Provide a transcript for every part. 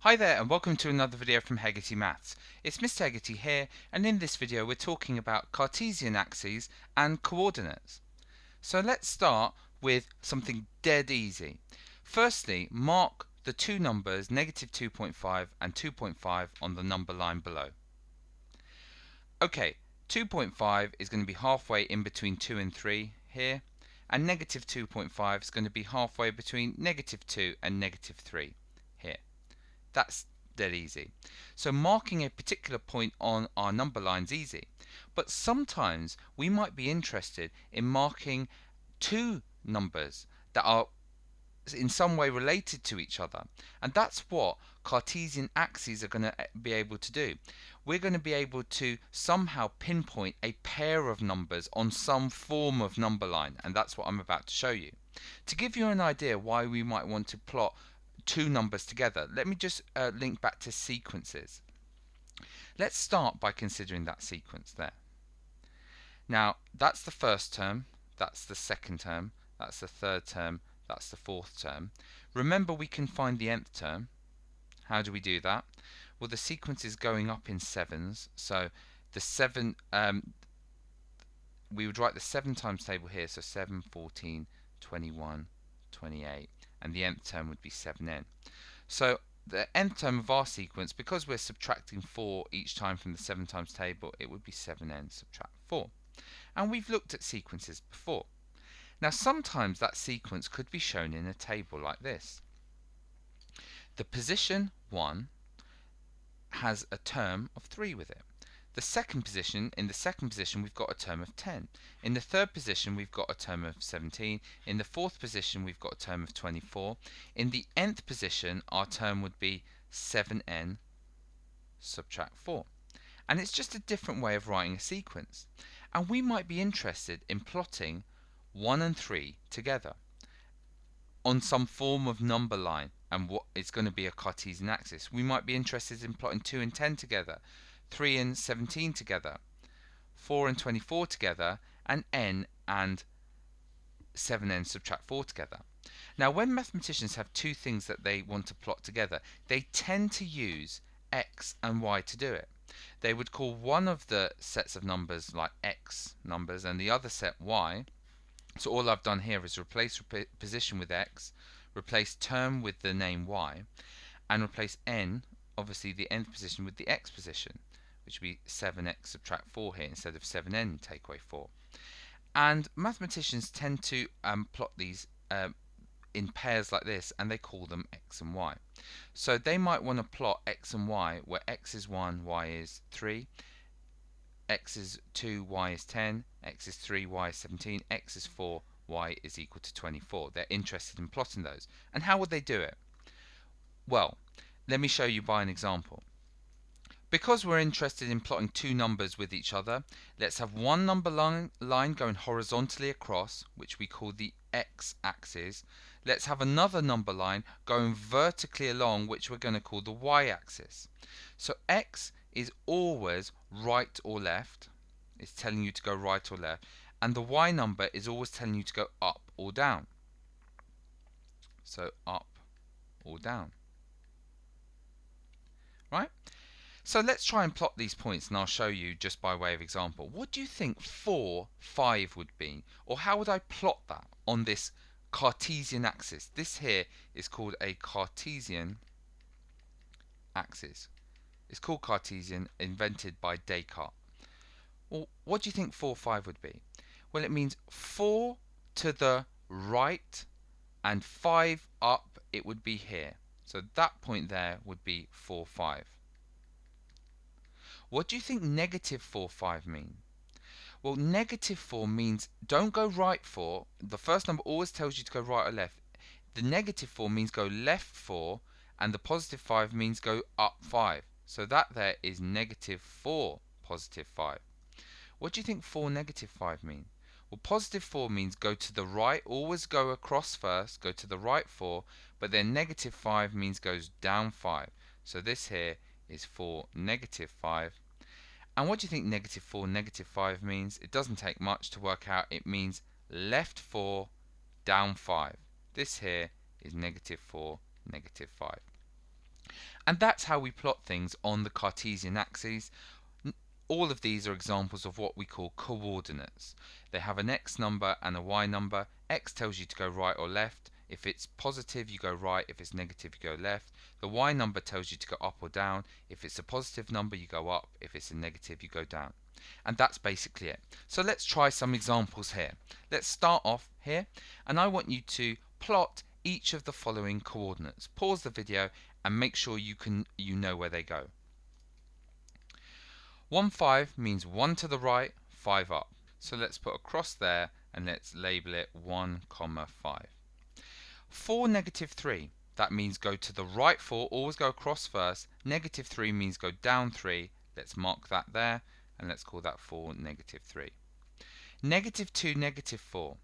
Hi there and welcome to another video from Hegarty Maths. It's Mr. Hegarty here, and in this video we're talking about Cartesian axes and coordinates. So let's start with something dead easy. Firstly, mark the two numbers negative 2.5 and 2.5 on the number line below. Okay, 2.5 is going to be halfway in between 2 and 3 here, and negative 2.5 is going to be halfway between negative 2 and negative 3 here. That's dead easy. So marking a particular point on our number line is easy. But sometimes we might be interested in marking two numbers that are in some way related to each other. And that's what Cartesian axes are going to be able to do. We're going to be able to somehow pinpoint a pair of numbers on some form of number line, and that's what I'm about to show you. To give you an idea why we might want to plot two numbers together, let me just link back to sequences. Let's start by considering that sequence there. Now, that's the first term, that's the second term, that's the third term, that's the fourth term. Remember, we can find the nth term. How do we do that? Well, the sequence is going up in sevens, so the we would write the 7 times table here, so 7, 14, 21, 28, and the nth term would be 7n. So the nth term of our sequence, because we're subtracting 4 each time from the 7 times table, it would be 7n subtract 4. And we've looked at sequences before. Now sometimes that sequence could be shown in a table like this. The position 1 has a term of 3 with it. In the second position we've got a term of 10. In the third position we've got a term of 17. In the fourth position we've got a term of 24. In the nth position our term would be 7n subtract 4. And it's just a different way of writing a sequence. And we might be interested in plotting 1 and 3 together on some form of number line, and what is going to be a Cartesian axis. We might be interested in plotting 2 and 10 together, 3 and 17 together, 4 and 24 together, and n and 7n subtract 4 together. Now when mathematicians have two things that they want to plot together, they tend to use x and y to do it. They would call one of the sets of numbers like x numbers and the other set y. So all I've done here is replace position with x, replace term with the name y, and replace n, obviously the nth position, with the x position, which would be 7x subtract 4 here instead of 7n take away 4. And mathematicians tend to plot these in pairs like this, and they call them x and y. So they might want to plot x and y where x is 1, y is 3, x is 2, y is 10, x is 3, y is 17, x is 4, y is equal to 24. They're interested in plotting those. And how would they do it? Well, let me show you by an example. Because we're interested in plotting two numbers with each other, let's have one number line going horizontally across, which we call the x-axis. Let's have another number line going vertically along, which we're going to call the y-axis. So x is always right or left. It's telling you to go right or left. And the y number is always telling you to go up or down. So up or down. Right? So let's try and plot these points, and I'll show you just by way of example. What do you think 4, 5 would be? Or how would I plot that on this Cartesian axis? This here is called a Cartesian axis. It's called Cartesian, invented by Descartes. Well, what do you think 4, 5 would be? Well, it means 4 to the right and 5 up. It would be here. So that point there would be 4, 5. What do you think negative 4, 5 mean? Well, negative 4 means don't go right 4. The first number always tells you to go right or left. The negative 4 means go left 4, and the positive 5 means go up 5. So that there is negative 4, positive 5. What do you think 4, negative 5 mean? Well, positive 4 means go to the right, always go across first, go to the right 4, but then negative 5 means goes down 5. So this here is 4, negative 5. And what do you think negative 4, negative 5 means? It doesn't take much to work out. It means left 4, down 5. This here is negative 4, negative 5. And that's how we plot things on the Cartesian axes. All of these are examples of what we call coordinates. They have an x number and a y number. X tells you to go right or left. If it's positive, you go right. If it's negative, you go left. The y number tells you to go up or down. If it's a positive number, you go up. If it's a negative, you go down. And that's basically it. So let's try some examples here. Let's start off here, and I want you to plot each of the following coordinates. Pause the video and make sure you know where they go. 1, 5 means 1 to the right, 5 up. So let's put a cross there and let's label it 1, 5. 4, negative 3. That means go to the right 4, always go across first. Negative 3 means go down 3. Let's mark that there and let's call that 4, negative 3. Negative 2, negative 4.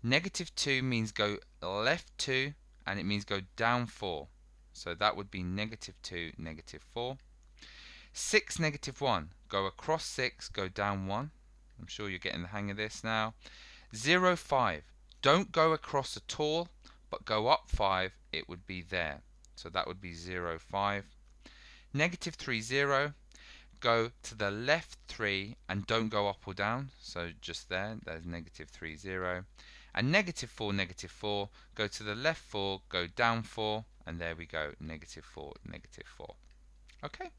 Negative 2 means go left 2 and it means go down 4. So that would be negative 2, negative 4. 6, negative 1. Go across 6, go down 1. I'm sure you're getting the hang of this now. 0, 5. Don't go across at all, but go up 5. It would be there. So that would be 0, 5. Negative 3, 0. Go to the left 3 and don't go up or down. So just there, there's negative 3, 0. And negative 4, negative 4. Go to the left 4, go down 4. And there we go, negative 4, negative 4. Okay?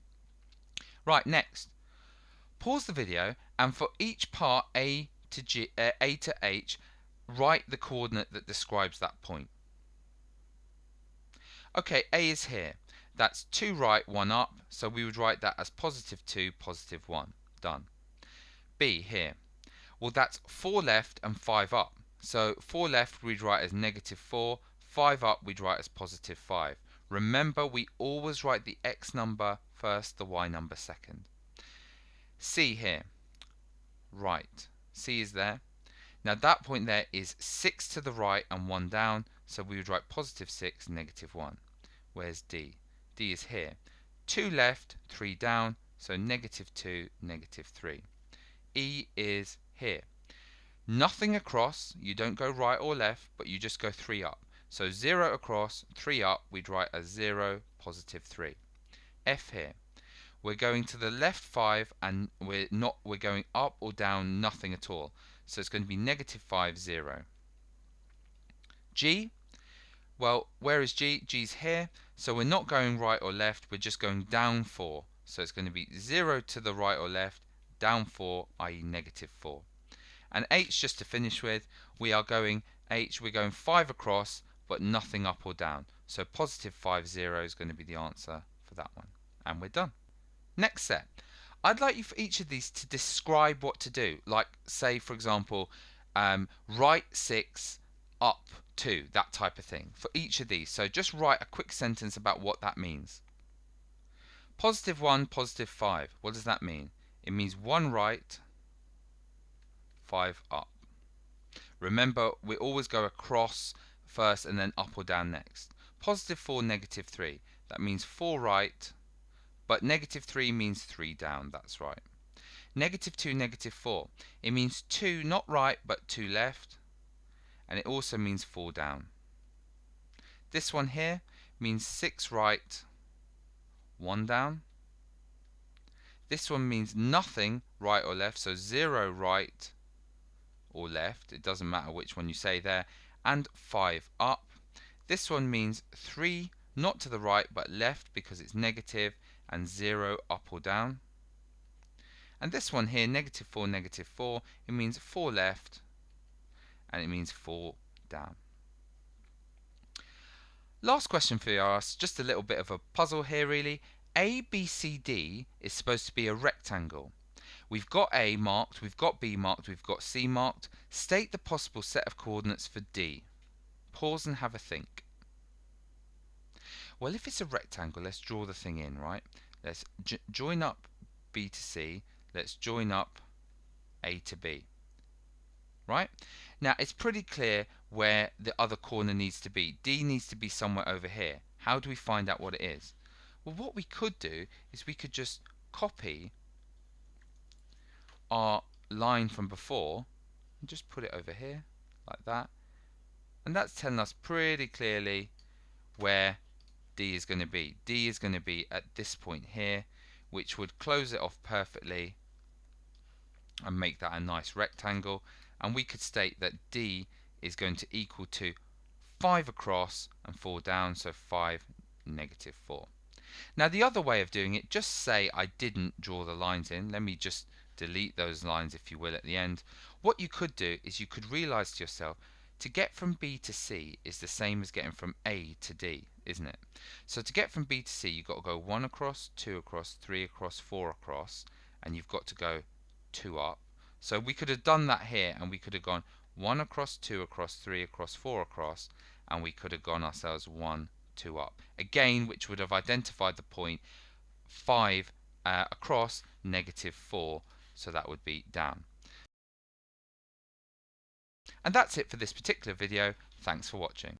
Right, next. Pause the video and for each part A to H, write the coordinate that describes that point. Okay, A is here. That's 2 right, 1 up, so we would write that as positive 2, positive 1. Done. B here. Well, that's 4 left and 5 up. So 4 left we'd write as negative 4, 5 up we'd write as positive 5. Remember, we always write the x number first, the y number second. C here. Right. C is there. Now that point there is 6 to the right and 1 down, so we would write positive 6, negative 1. Where's D? D is here. 2 left, 3 down, so negative 2, negative 3. E is here. Nothing across, you don't go right or left, but you just go 3 up. So 0 across, 3 up, we'd write as 0, positive 3. F here. We're going to the left 5 and we're going up or down, nothing at all. So it's going to be negative 5, 0. G, well, where is G? G's here. So we're not going right or left, we're just going down 4. So it's going to be 0 to the right or left, down 4, i.e. negative 4. And H, just to finish with, we're going 5 across, but nothing up or down. So positive 5, 0 is going to be the answer for that one. And we're done. Next set. I'd like you for each of these to describe what to do. Like, say, for example, right 6, up 2, that type of thing. For each of these. So just write a quick sentence about what that means. Positive 1, positive 5. What does that mean? It means 1 right, 5 up. Remember, we always go across first and then up or down next. Positive 4, negative 3. That means 4 right, but negative 3 means 3 down. That's right. Negative 2, negative 4. It means 2 not right, but 2 left. And it also means 4 down. This one here means 6 right, 1 down. This one means nothing right or left, so 0 right or left, it doesn't matter which one you say there, and 5 up. This one means 3 not to the right but left because it's negative, and 0 up or down. And this one here, negative 4, negative 4, it means 4 left and it means 4 down. Last question for you, just a little bit of a puzzle here really. A, B, C, D is supposed to be a rectangle. We've got A marked, we've got B marked, we've got C marked. State the possible set of coordinates for D. Pause and have a think. Well, if it's a rectangle, let's draw the thing in, right? Let's join up B to C. Let's join up A to B. Right? Now, it's pretty clear where the other corner needs to be. D needs to be somewhere over here. How do we find out what it is? Well, what we could do is we could just copy our line from before and just put it over here like that, and that's telling us pretty clearly where D is going to be? D is going to be at this point here, which would close it off perfectly and make that a nice rectangle. And we could state that D is going to equal to 5 across and 4 down, so 5, negative 4. Now the other way of doing it, just say I didn't draw the lines in. Let me just delete those lines, if you will, at the end. What you could do is you could realize to yourself, to get from B to C is the same as getting from A to D, isn't it? So to get from B to C, you've got to go 1 across, 2 across, 3 across, 4 across, and you've got to go 2 up. So we could have done that here, and we could have gone 1 across, 2 across, 3 across, 4 across, and we could have gone ourselves 1, 2 up. Again, which would have identified the point 5 across, negative 4, so that would be down. And that's it for this particular video. Thanks for watching.